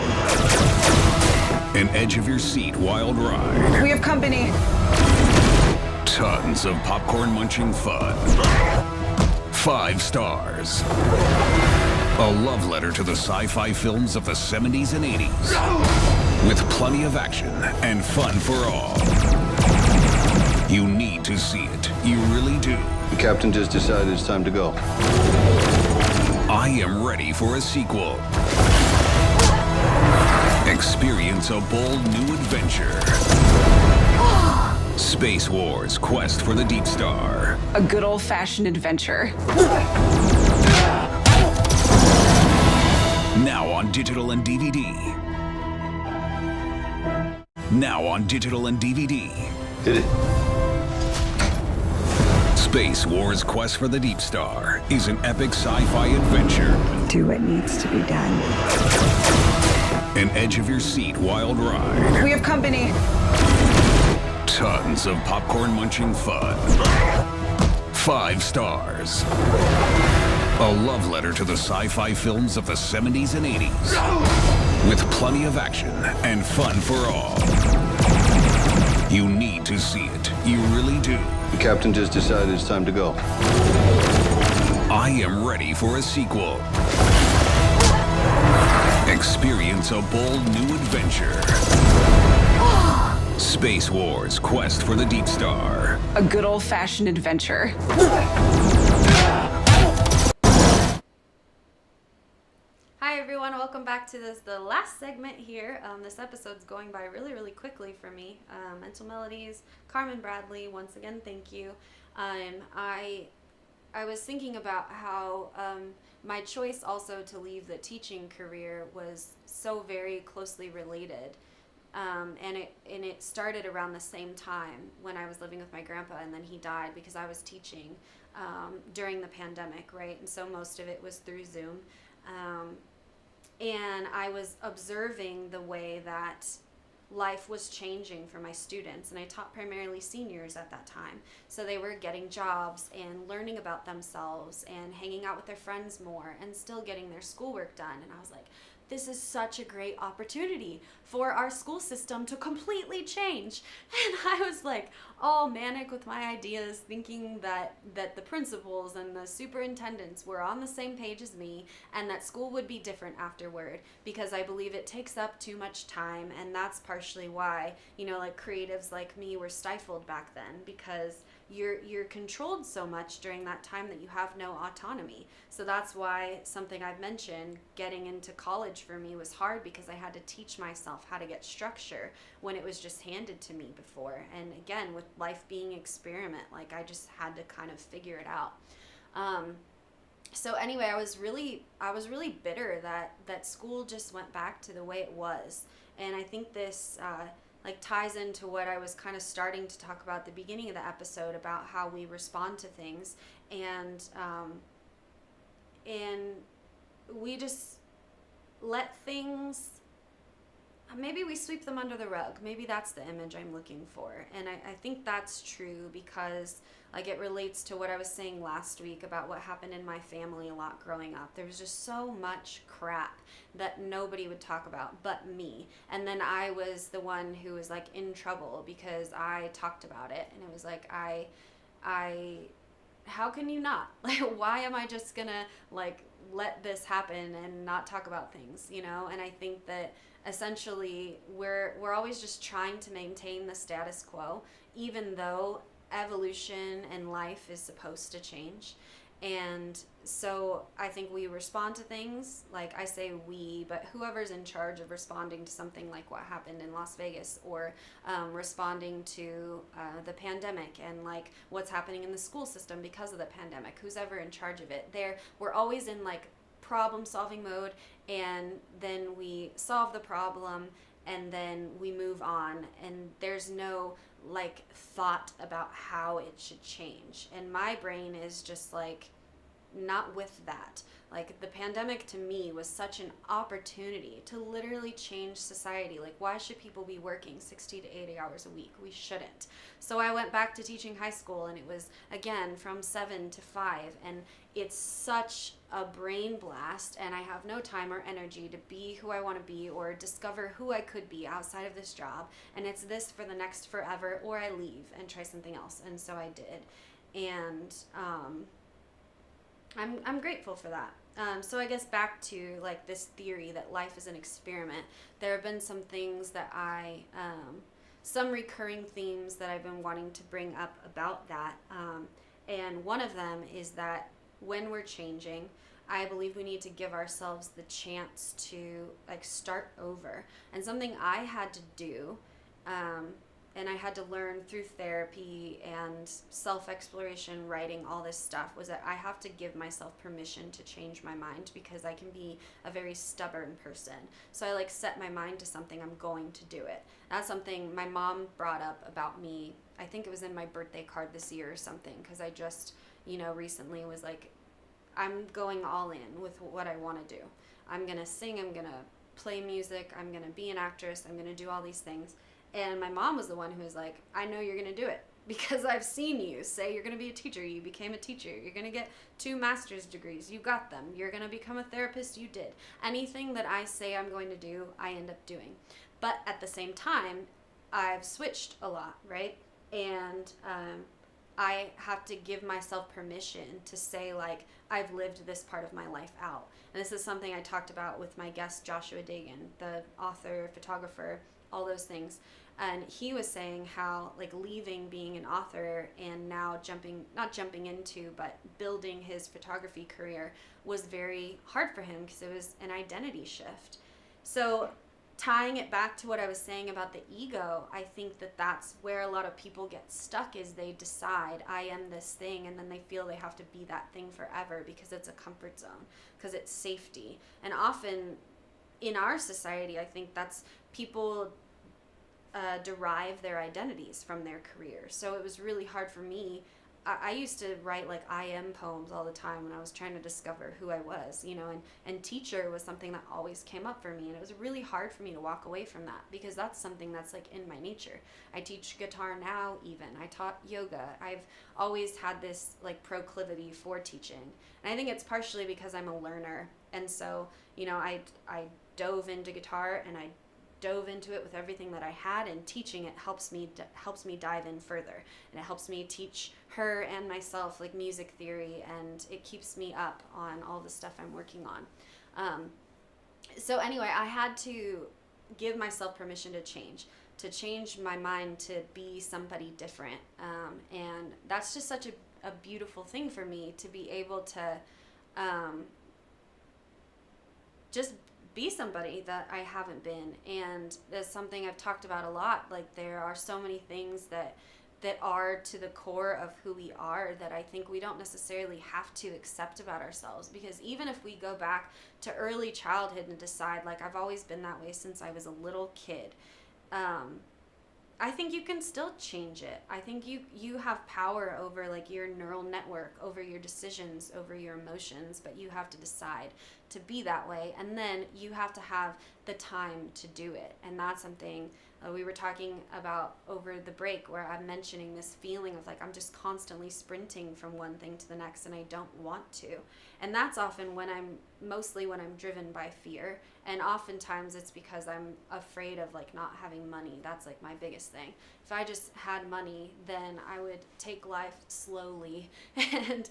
An edge-of-your-seat wild ride. We have company. Tons of popcorn-munching fun. 5 stars. A love letter to the sci-fi films of the 70s and 80s. With plenty of action and fun for all. You need to see it. You really do. The captain just decided it's time to go. I am ready for a sequel. Experience a bold new adventure. Space Wars: Quest for the Deep Star. A good old-fashioned adventure. Now on digital and DVD. Now on digital and DVD. Hit it. Space Wars: Quest for the Deep Star is an epic sci-fi adventure. Do what needs to be done. An edge-of-your-seat wild ride. We have company. Tons of popcorn-munching fun. 5 stars. A love letter to the sci-fi films of the 70s and 80s. With plenty of action and fun for all. You need to see it. You really do. The captain just decided it's time to go. I am ready for a sequel. Experience a bold new adventure. Space Wars: Quest for the Deep Star. A good old-fashioned adventure. Hi everyone, welcome back to the last segment here. This episode's going by really quickly for me. Mental Melodies, Carmen Bradley, once again, thank you. I was thinking about how my choice also to leave the teaching career was so very closely related. And it started around the same time when I was living with my grandpa, and then he died because I was teaching during the pandemic, right? And so most of it was through Zoom. And I was observing the way that life was changing for my students, and I taught primarily seniors at that time. So they were getting jobs and learning about themselves and hanging out with their friends more and still getting their schoolwork done. And I was like, this is such a great opportunity for our school system to completely change. And I was like all manic with my ideas, thinking that the principals and the superintendents were on the same page as me, and that school would be different afterward, because I believe it takes up too much time. And that's partially why, like creatives like me were stifled back then, because you're controlled so much during that time that you have no autonomy. So that's why something I've mentioned, getting into college for me was hard, because I had to teach myself how to get structure when it was just handed to me before. And again, with life being experiment, like I just had to kind of figure it out. So anyway, I was really bitter that school just went back to the way it was. And I think this ties into what I was kind of starting to talk about at the beginning of the episode, about how we respond to things, and we just let things, maybe we sweep them under the rug. Maybe that's the image I'm looking for. And I think that's true, because it relates to what I was saying last week about what happened in my family a lot growing up. There was just so much crap that nobody would talk about but me. And then I was the one who was in trouble because I talked about it. And it was I how can you not? Why am I just gonna let this happen and not talk about things, And I think that essentially we're always just trying to maintain the status quo, even though evolution and life is supposed to change. And so I think we respond to things, I say we, but whoever's in charge of responding to something like what happened in Las Vegas, or responding to the pandemic and what's happening in the school system because of the pandemic, who's ever in charge of it, we're always in problem solving mode, and then we solve the problem and then we move on, and there's no thought about how it should change. And my brain is just not with that. Like, the pandemic to me was such an opportunity to literally change society. Like, why should people be working 60 to 80 hours a week? We shouldn't. So I went back to teaching high school, and it was, again, from 7 to 5. And it's such a brain blast, and I have no time or energy to be who I want to be or discover who I could be outside of this job. And it's this for the next forever, or I leave and try something else. And so I did. And I'm grateful for that. So I guess back to like this theory that life is an experiment. There have been some things that some recurring themes that I've been wanting to bring up about that. And one of them is that when we're changing, I believe we need to give ourselves the chance to like start over. And something I had to do, and I had to learn through therapy and self-exploration, writing, all this stuff, was that I have to give myself permission to change my mind, because I can be a very stubborn person. So I like set my mind to something, I'm going to do it. That's something my mom brought up about me. I think it was in my birthday card this year or something, because I just, recently was like, I'm going all in with what I want to do. I'm going to sing, I'm going to play music, I'm going to be an actress, I'm going to do all these things. And my mom was the one who was like, I know you're going to do it, because I've seen you say you're going to be a teacher. You became a teacher. You're going to get 2 master's degrees. You got them. You're going to become a therapist. You did. Anything that I say I'm going to do, I end up doing. But at the same time, I've switched a lot, right? And I have to give myself permission to say, like, I've lived this part of my life out. And this is something I talked about with my guest, Joshua Dagan, the author, photographer, all those things. And he was saying how, like, leaving being an author and now not jumping into, but building his photography career was very hard for him, because it was an identity shift. So tying it back to what I was saying about the ego, I think that that's where a lot of people get stuck, is they decide I am this thing, and then they feel they have to be that thing forever because it's a comfort zone, because it's safety. And often in our society, I think that's people derive their identities from their career. So it was really hard for me. I used to write like I am poems all the time when I was trying to discover who I was, and teacher was something that always came up for me. And it was really hard for me to walk away from that, because that's something that's like in my nature. I teach guitar now, even. I taught yoga. I've always had this like proclivity for teaching. And I think it's partially because I'm a learner. And so, I dove into guitar, and I dove into it with everything that I had, and teaching it helps me dive in further, and it helps me teach her and myself like music theory, and it keeps me up on all the stuff I'm working on. So anyway, I had to give myself permission to change my mind to be somebody different, and that's just such a beautiful thing for me, to be able to just be somebody that I haven't been. And that's something I've talked about a lot. Like, there are so many things that are to the core of who we are that I think we don't necessarily have to accept about ourselves, because even if we go back to early childhood and decide, like, I've always been that way since I was a little kid, I think you can still change it. I think you have power over like your neural network, over your decisions, over your emotions, but you have to decide to be that way, and then you have to have the time to do it. And that's something we were talking about over the break, where I'm mentioning this feeling of like I'm just constantly sprinting from one thing to the next, and I don't want to. And that's often mostly when I'm driven by fear. And oftentimes it's because I'm afraid of like not having money. That's like my biggest thing. If I just had money, then I would take life slowly. And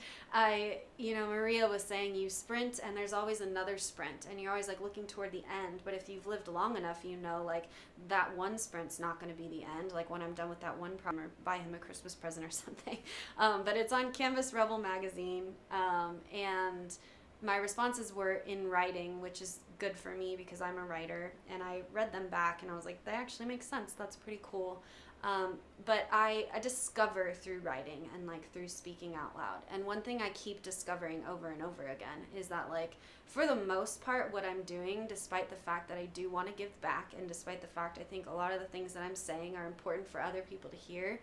Maria was saying you sprint and there's always another sprint, and you're always like looking toward the end. But if you've lived long enough, like that one sprint's not going to be the end. Like when I'm done with that one problem, or buy him a Christmas present or something. But it's on Canvas Rebel magazine. And my responses were in writing, which is good for me because I'm a writer, and I read them back and I was like, they actually make sense. That's pretty cool. But I discover through writing and like through speaking out loud. And one thing I keep discovering over and over again is that like for the most part what I'm doing, despite the fact that I do want to give back, and despite the fact I think a lot of the things that I'm saying are important for other people to hear,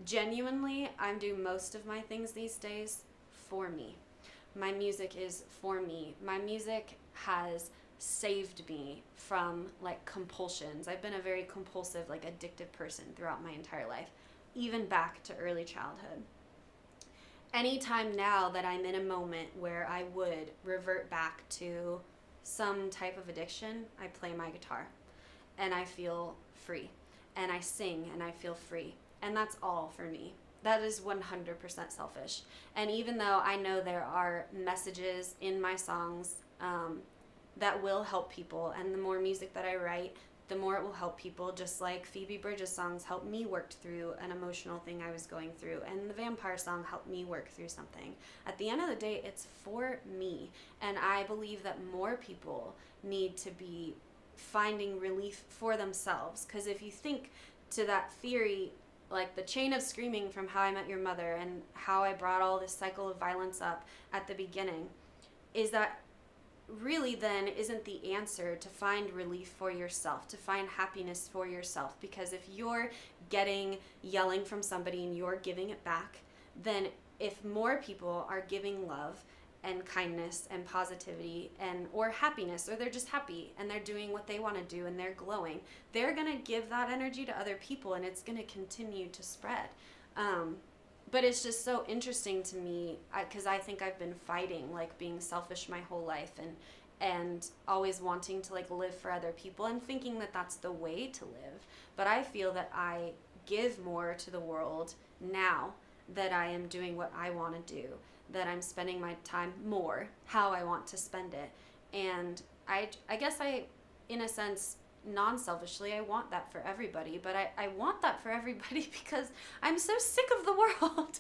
genuinely I'm doing most of my things these days for me. my music is for me. My music has saved me from like compulsions. I've been a very compulsive, like addictive person throughout my entire life, even back to early childhood. Anytime now that I'm in a moment where I would revert back to some type of addiction, I play my guitar and I feel free, and I sing and I feel free, and that's all for me. That is 100% selfish. And even though I know there are messages in my songs that will help people, and the more music that I write, the more it will help people, just like Phoebe Bridgers' songs helped me work through an emotional thing I was going through, and the Vampire song helped me work through something. At the end of the day, it's for me, and I believe that more people need to be finding relief for themselves, because if you think to that theory, like the chain of screaming from How I Met Your Mother and how I brought all this cycle of violence up at the beginning, is that really then isn't the answer to find relief for yourself, to find happiness for yourself. Because if you're getting yelling from somebody and you're giving it back, then if more people are giving love and kindness and positivity and or happiness, or they're just happy and they're doing what they want to do and they're glowing, they're going to give that energy to other people, and it's going to continue to spread. But it's just so interesting to me, because I think I've been fighting like being selfish my whole life, and always wanting to like live for other people and thinking that that's the way to live. But I feel that I give more to the world now that I am doing what I want to do, that I'm spending my time more how I want to spend it. And I guess I, in a sense, non-selfishly, I want that for everybody, but I want that for everybody because I'm so sick of the world.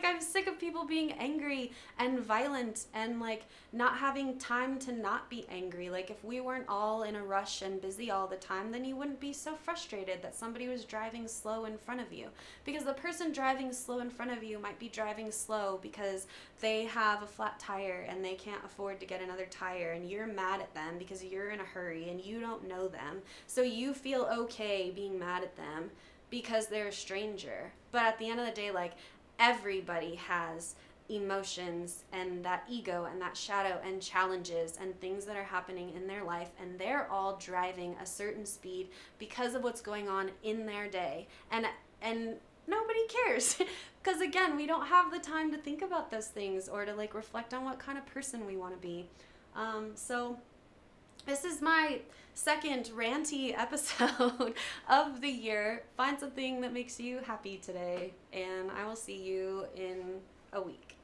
I'm sick of people being angry and violent and like not having time to not be angry. Like if we weren't all in a rush and busy all the time, then you wouldn't be so frustrated that somebody was driving slow in front of you, because the person driving slow in front of you might be driving slow because they have a flat tire and they can't afford to get another tire, and you're mad at them because you're in a hurry and you don't know them, so you feel okay being mad at them because they're a stranger. But at the end of the day, like, everybody has emotions and that ego and that shadow and challenges and things that are happening in their life, and they're all driving a certain speed because of what's going on in their day, and nobody cares because again, we don't have the time to think about those things or to like reflect on what kind of person we want to be. So this is my second ranty episode of the year. Find something that makes you happy today, and I will see you in a week.